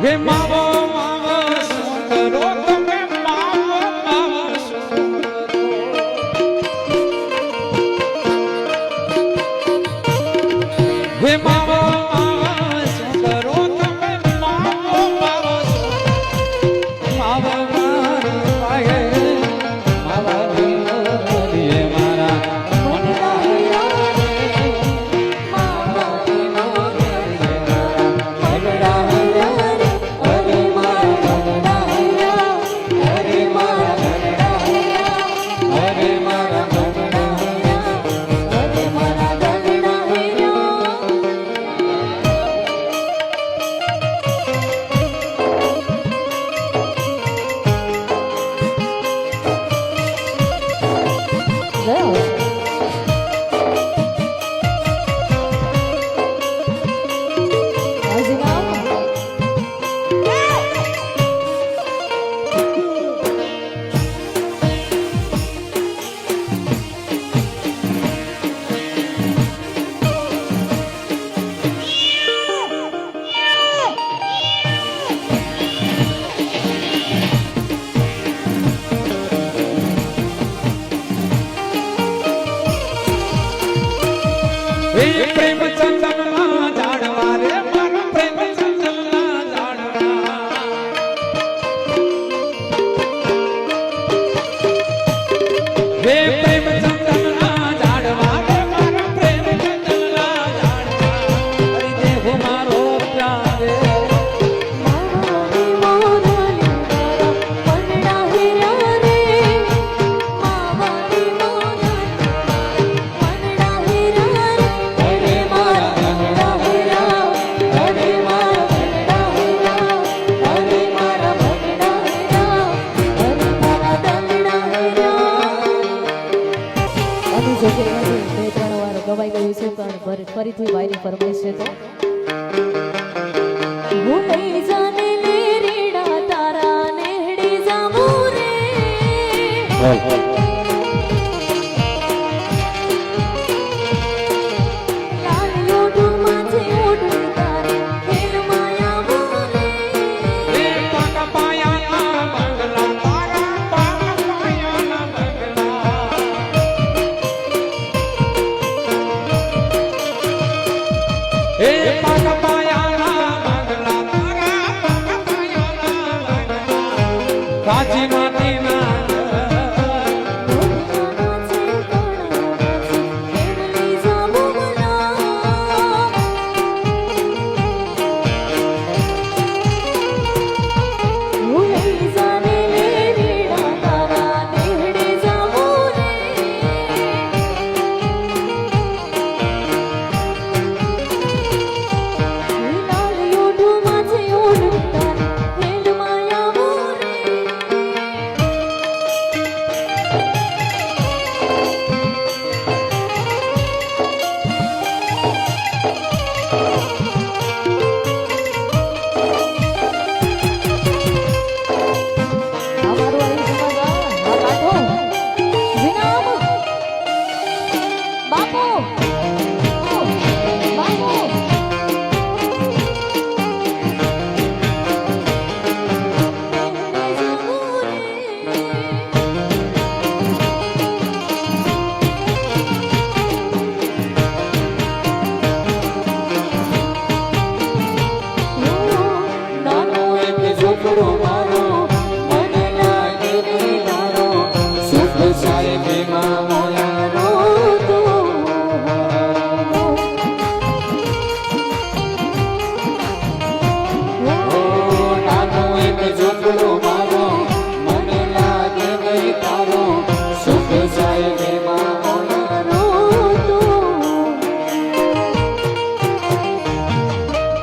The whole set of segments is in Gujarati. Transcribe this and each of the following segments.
વે માવો માવો સુંદરો તમે માવો માવો સુંદરો વે માવો માવો સુંદરો તમે માવો માવો માવો મારી પાયે માવા દીએ મારા પ્રેમ ચંદનના ઝાડવા રે મારા પ્રેમ ચંદનના ઝાડવા વે પ્રેમ ચંદનના ઝાડવા રે મારા પ્રેમ ચંદનના ઝાડવા હરી દેહો મારો પ્યારે ફરીથી વાયરી ફરમાઈશ છે તો હું લઈ જાને લે રીડા તારા નેહડી જામું રે લાલ લોઢું માથે ઓઢું તારે ખેલ માયા બોલે રે પાકા પાયાના બંગલા તારા પાકા પાયાના બંગલા એ પાકા પાયાના બંગલા તારા પાકા પાયાના બંગલા કાચી માટીના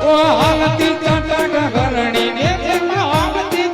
હાલતી ચટક ઘરણી ને હાલતી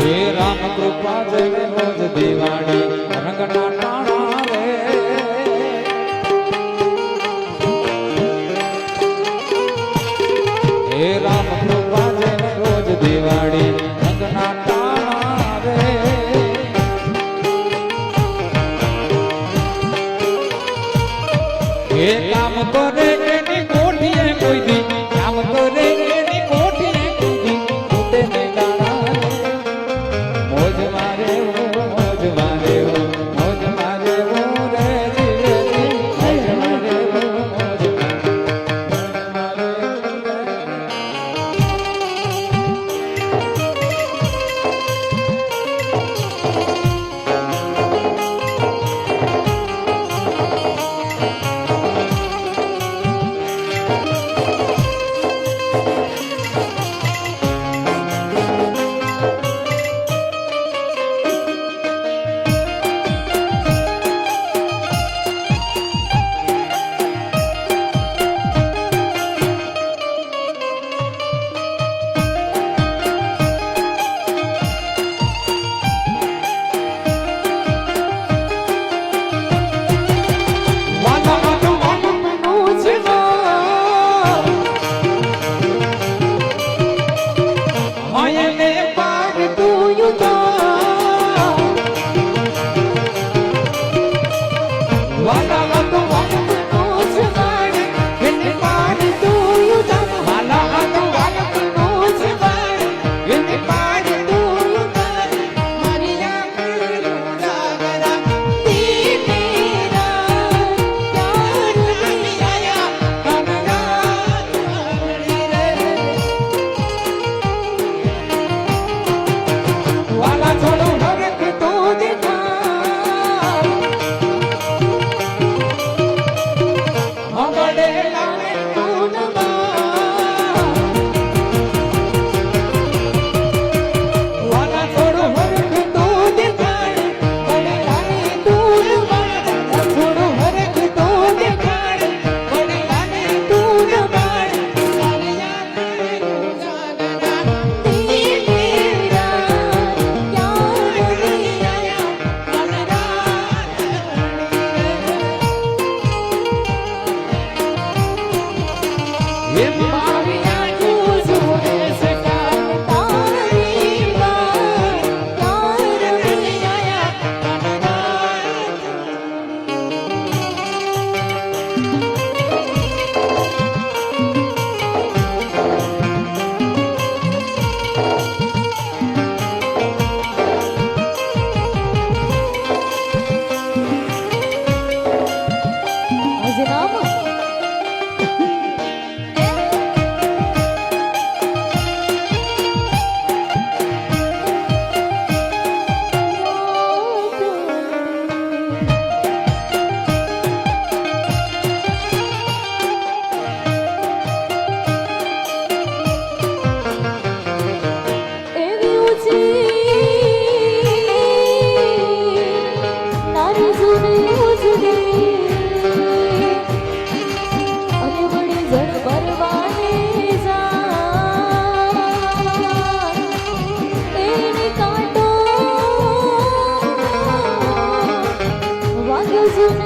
હે રામ કૃપા જય રોજ દિવાળી રંગના ટાણા રે હે રામ કૃપા જય રોજ દિવાળી રંગના ટાણા રે હે કામ કરે એની કોઠીએ કોઈ દી કામ કરે એની કોઠીએ કોઈ દી તૂટે ને ગાણા રે મોજ મારે મોજ મારે મોજ મારે રે મોજ મારે મોજ મારે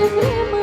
પ્રેમ